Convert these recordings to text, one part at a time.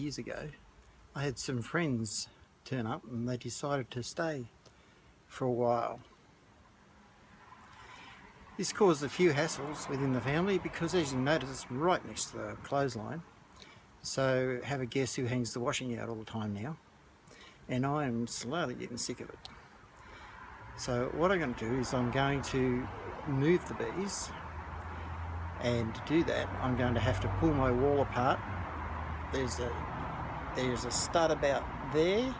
years ago, I had some friends turn up and they decided to stay for a while. This caused a few hassles within the family because, as you notice, it's right next to the clothesline. So have a guess who hangs the washing out all the time now, and I am slowly getting sick of it. So what I'm going to do is I'm going to move the bees, and to do that I'm going to have to pull my wall apart. There's a stud about there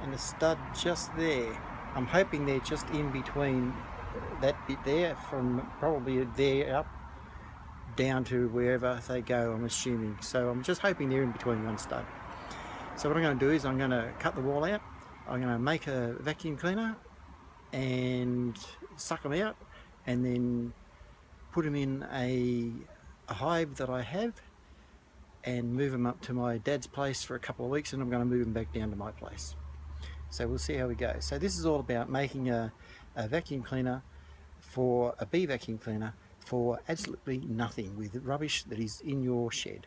and a stud just there. I'm hoping they're just in between that bit there, from probably there up down to wherever they go, I'm assuming. So I'm just hoping they're in between one stud. So what I'm going to do is I'm going to cut the wall out, I'm going to make a vacuum cleaner and suck them out, and then put them in a hive that I have and move them up to my dad's place for a couple of weeks, and I'm going to move them back down to my place. So we'll see how we go. So this is all about making a vacuum cleaner, for a bee vacuum cleaner, for absolutely nothing, with rubbish that is in your shed.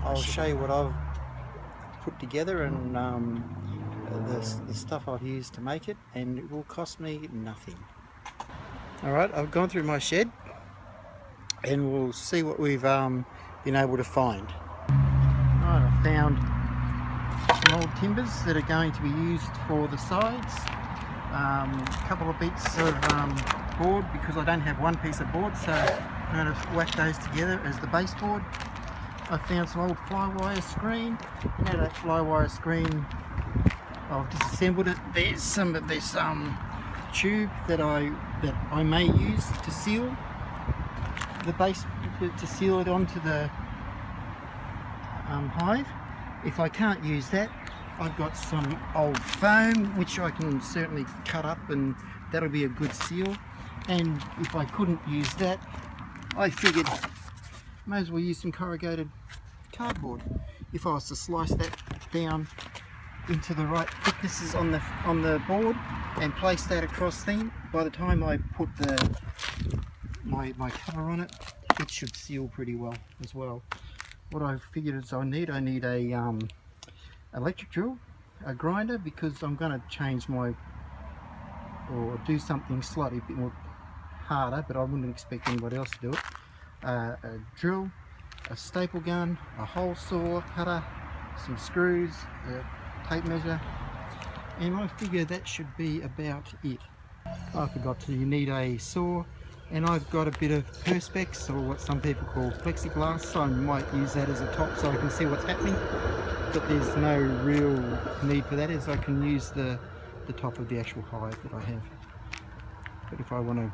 I'll show you what I've put together and the stuff I've used to make it, and it will cost me nothing. Alright, I've gone through my shed and we'll see what we've been able to find. Alright, I found some old timbers that are going to be used for the sides, a couple of bits of board, because I don't have one piece of board, so I'm going to whack those together as the baseboard. I found some old fly-wire screen. Now that fly-wire screen, I've disassembled it. There's some of this tube that I may use to seal the base, to seal it onto the hive. If I can't use that, I've got some old foam which I can certainly cut up, and that'll be a good seal. And if I couldn't use that, I figured may as well use some corrugated cardboard. If I was to slice that down into the right thicknesses on the board and place that across thing, by the time I put my cover on it, it should seal pretty well as well. What I figured is I need a electric drill, a grinder, because I'm going to change or do something slightly a bit more harder, but I wouldn't expect anybody else to do it. A drill, a staple gun, a hole saw cutter, some screws, a tape measure, and I figure that should be about it. I forgot to, you need a saw, and I've got a bit of perspex, or what some people call plexiglass, so I might use that as a top so I can see what's happening, but there's no real need for that, as I can use the top of the actual hive that I have. But if I want to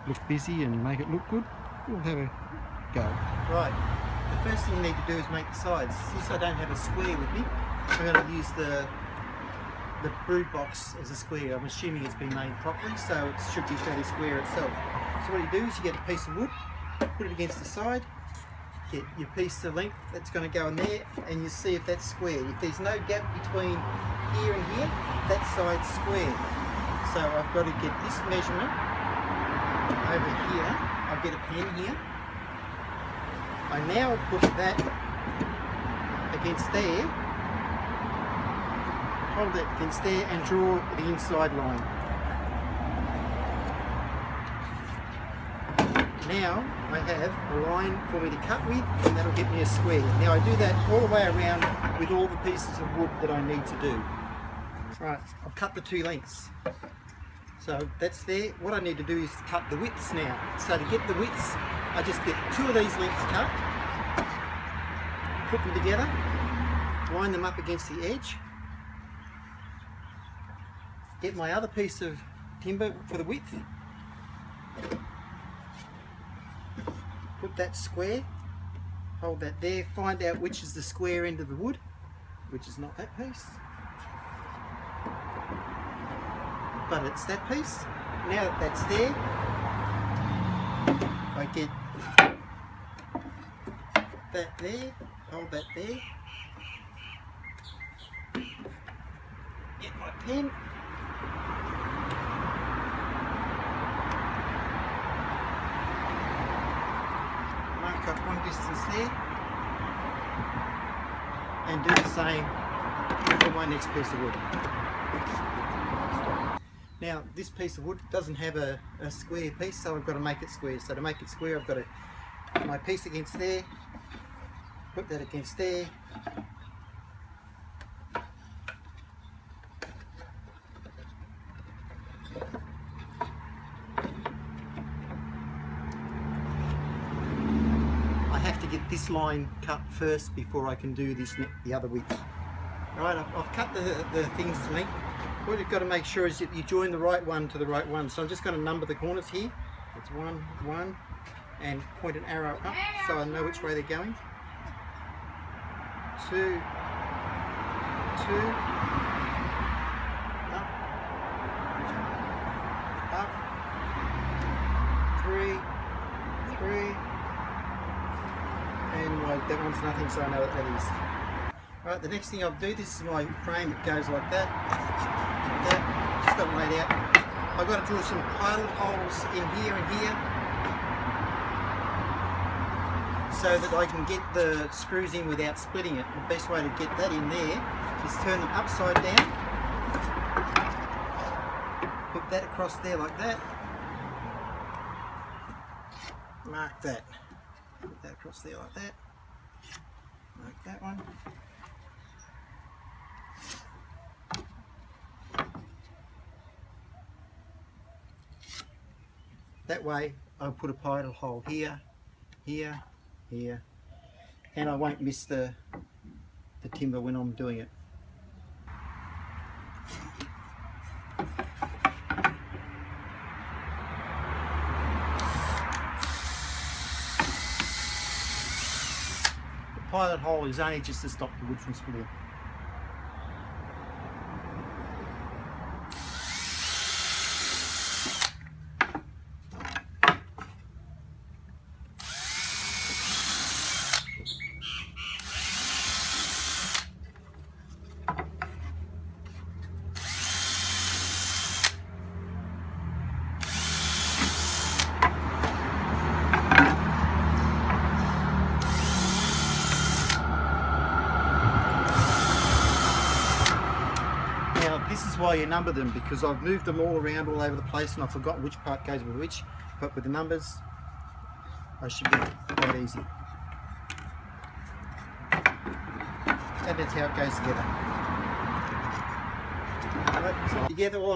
look busy and make it look good, we'll have a go. Right, the first thing you need to do is make the sides. Since I don't have a square with me, I'm going to use the brood box as a square. I'm assuming it's been made properly, so it should be fairly square itself. So what you do is you get a piece of wood, put it against the side, get your piece to length that's going to go in there, and you see if that's square. If there's no gap between here and here, that side's square. So I've got to get this measurement over here. I'll get a pen here. I now put that against there, hold that against there, and draw the inside line. Now I have a line for me to cut with, and that'll get me a square. Now I do that all the way around with all the pieces of wood that I need to do. Right, I've cut the two lengths. So that's there. What I need to do is cut the widths now. So to get the widths, I just get two of these lengths cut, put them together, line them up against the edge, get my other piece of timber for the width, put that square, hold that there, find out which is the square end of the wood, which is not that piece, but it's that piece. Now that that's there, I get that there, hold that there, get my pen, mark up one distance there, and do the same for my next piece of wood. Now this piece of wood doesn't have a square piece, so I've got to make it square. So to make it square, I've got to put my piece against there, put that against there, I have to get this line cut first before I can do this the other width. Right, I've cut the things to length. What you've got to make sure is that you join the right one to the right one. So I'm just going to number the corners here. It's 1, 1, and point an arrow up so I know which way they're going. 2, 2, up, 3, 3, and like that one's nothing, so I know what that is. Right, the next thing I'll do, this is my frame, it goes like that, just got it laid out. I've got to drill some pilot holes in here and here so that I can get the screws in without splitting it. The best way to get that in there is turn them upside down, put that across there like that, mark that, put that across there like that, mark that one. That way I'll put a pilot hole here, here, here, and I won't miss the timber when I'm doing it. The pilot hole is only just to stop the wood from splitting. This is why you number them, because I've moved them all around all over the place and I've forgotten which part goes with which, but with the numbers I should be quite easy. And that's how it goes together. Right, so together all I'm